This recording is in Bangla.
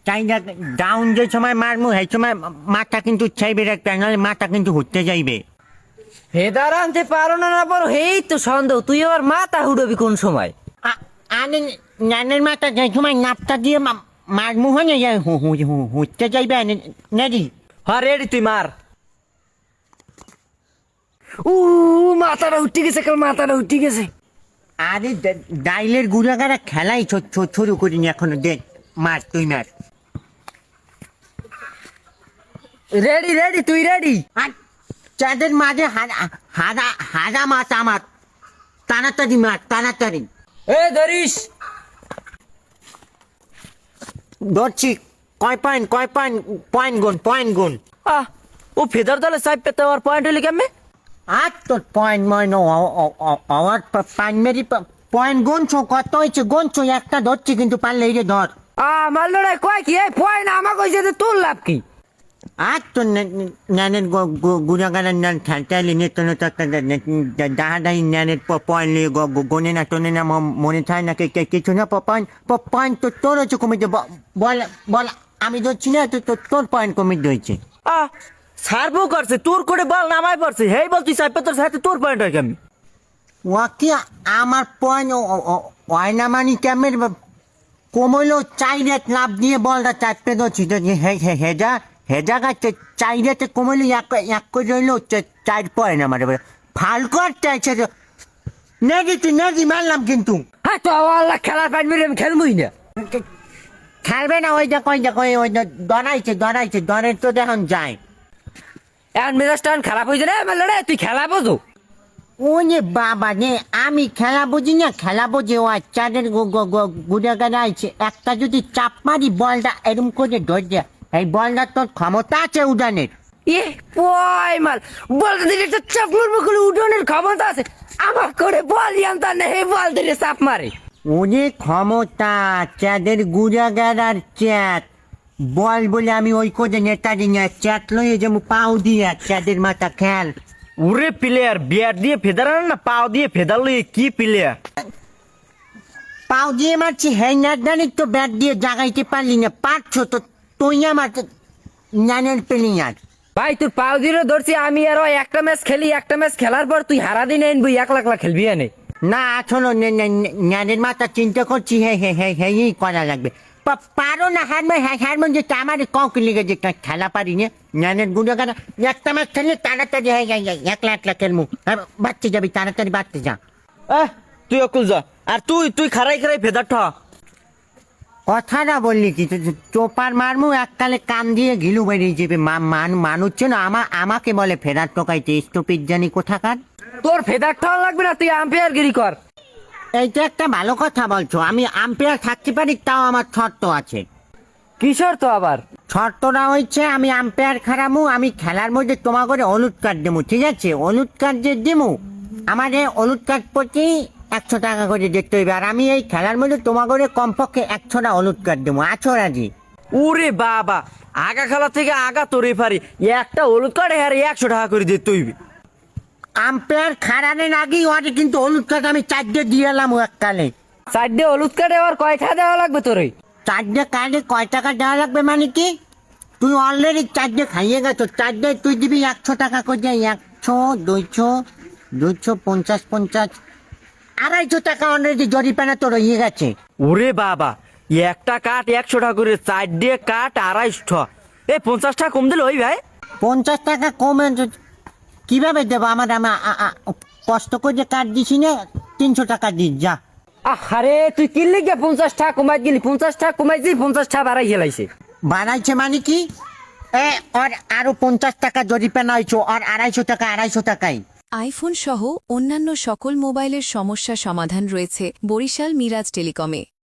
চাইনা ডাউন যে সময় মারমু সেই সময় মাথা কিন্তু চাইবে রাখতে, নাহলে মাথা কিন্তু ঘুরতে যাইবে। ফেদার আনতে পারো না না পারো এই তো সন্দেহ, তুই আবার মাথা হুড়বি কোন সময়? আরে নানের মাথা যে সময় নাপটা দিয়ে মারমু হয় না ঘুরতে যাইবে নাকি? হ্যাঁ রেডি, তুই মার। মাথাটা উঠে গেছে, কাল মাথাটা উঠে গেছে। আরে ডাইলের গুড়াগাড়া খেলাই শুরু করিনি এখনো, দেখ মার তুই মার। রেডি রেডি, তুই রেডি? আর চাঁদের মাঝে হারা মাছ আমার, তাড়াতাড়ি মার তাড়াতাড়ি। এ ধরিস। ধরছি। কয় পয়েন্ট পয়েন্ট গুণ। ও ফেদার দলে সাইড পেতে আর পয়েন্ট হইলে কেমনে? আর তোর পয়েন্ট আমার প্রাইমারি পয়েন্ট গুনছো, কত হয়েছে গুনছো, একটা ধরছি কিন্তু পারলে এই যে ধর। আমার লড়াই কয় কি এই পয়েন্ট আমাকে হয়েছে, তোর লাভ কি? আর তোর ন্যানের গুড়াগাড়ার ন্যান খেলতে এলি নিত্য নতুন একটা ডাহাডাহি ন্যানের পয়েন্ট নিয়ে গনে না টোনে না মনে থাকে না কিছু না, পয়েন্ট তো তোর হচ্ছে কমিতে বল আমি ধরছি না, তোর পয়েন্ট কমিতে হয়েছে। সার্ভো করছে তোর করে বল নামাই পড়ছে, হেই বল তুই সাইড পেতে সাথে তোর পয়েন্ট হয় কেমন? ওকে আমার পয়েন্ট হয় না মানে কেমন কমলো, চাইরে লাভ দিয়ে বলটা চারটে ধরছি হেজা গাছে চাইরেতে কমলো এক করে রইলো 4 পয়েন্ট আমার। ফাল করতে আছে নেগি মারলাম কিন্তু। হ্যাঁ তো আল্লাহ খেলার পাইবি, আমি খেলবই না। খেলবে না, ওই দেখো ওই দরাইছে দরের তো দেখুন যায়। এখন মেজাজটা খারাপ হয়েছে রে আমার লড়াই, তুই খেলা বোঝো? ও যে বাবা নে, আমি খেলা বুঝি না, খেলা বুঝি ও চাঁদের গুড়ে আছে, একটা যদি চাপ মারি বলটা এরম করে ধরে, এই বলটা তোর ক্ষমতা আছে উড়ানের। পয় মাল বলতে দিলে একটা চাপ মারবো করে উঠোনের ক্ষমতা আছে আমার, করে বল জানতাম না হে বল দিলে চাপ মারে। ওরে ক্ষমতা চাঁদের গুড়া গেড়ার চ্যাট বল বলে আমি ওই করে নেতারি না, চ্যাট লইয়ে যেমন পাও দিয়ে চাঁদের মাথা খেল। ওরে প্লেয়ার বিয়ার দিয়ে ফেদার না পাও দিয়ে ফেদার লইয়ে কি প্লেয়ার? পাও দিয়ে মারছি, হ্যাঁ জানি তো ব্যাট দিয়ে জাগাইতে পারলি না, পারছো তো তুই আমার জ্ঞানের প্লেয়ার। ভাই তুই পাও দিয়ে ধরছি আমি, আর একটা ম্যাচ খেলি, একটা ম্যাচ খেলার পর তুই হারা দিন এনবি 1 লাখ খেলবি এনে না আসলে জ্ঞানের মাথা চিন্তা করছি, হ্যাঁ করা লাগবে। পারো না হার মধ্যে আমার কৌকি লেগে যে খেলা পারি না জ্ঞানের গুঁড়ো গাড়া, একটা ম্যাচ খেললে তাড়াতাড়ি হয়ে যায়, 1 লাখ খেলবো, বাড়তে যাবি তাড়াতাড়ি বাড়তে যা। তুই অকুল যা, আর তুই খারাই ফেদার ঠা কথাটা বললি কি, চোপার মারমু এককালে কান দিয়ে ঘিলু বেরিয়ে যাবে, মানুষ না আমাকে বলে ফেরার টোকাইতে, স্টপিড জানি কোথাকার। তোর ফেদার ঠা লাগবে না, তুই আম্পায়ার গিরি কর। এইটা একটা ভালো কথা বলছো, আমি আম্পায়ার থাকতে পারি, তাও আমার শর্ত আছে। কিশোর তো আবার শর্তটা হচ্ছে আমি আম্পায়ার খারামু, আমি খেলার মধ্যে তোমার করে হলুদ কার্ড দেবো, ঠিক আছে? হলুদ কার্ড যে দেবো আমার এই হলুদ কার্ড প্রতি 100 টাকা করে দেখতে হইবে, আর আমি এই খেলার মধ্যে তোমার করে কমপক্ষে 100টা হলুদ কার্ড দেবো, আছো রাজি? ওরে বাবা, আগা খেলা থেকে আগা তোরে পারি, একটা হলুদ কার্ড আর 100 টাকা করে দিতে হইবে। আম্পায়ার খারানের আগেই ওরে কিন্তু হলুদ কার্ড আমি 4টে দিয়ে এলাম এককালে। 4টে হলুদ কার্ডে আর কয়টা দেওয়া লাগবে তোরে? 4টে কার্ডে কয় টাকা দেওয়া লাগবে মানে কি, তুই অলরেডি 4টে খাইয়ে গেছো, 4টে তুই দিবি 100 টাকা করে, 100 200 250 50 250 টাকা অলরেডি জরিপানা তোর হয়ে গেছে। ওরে বাবা, একটা কাঠ 100 টাকা করে, 4টে কাঠ 250, এই 50 টাকা কম দিলে ওই ভাই। 50 টাকা কমে কিভাবে দেবো, আমার কষ্ট করে যে কার্ড দিছি না, 300 টাকা দিস যা। আরে তুই কিনলি গিয়ে 50 টাকা কমাই গেলি, 50 টাকা কমাইছি, 50 টাকা বাড়াই গেলাইছে। বাড়াইছে মানে কি, আর আরো 50 টাকা জরিপানা হয়েছে, আর 250 টাকাই। আইফোন সহ অন্যান্য সকল মোবাইলের সমস্যা সমাধান রয়েছে বরিশাল মিরাজ টেলিকমে।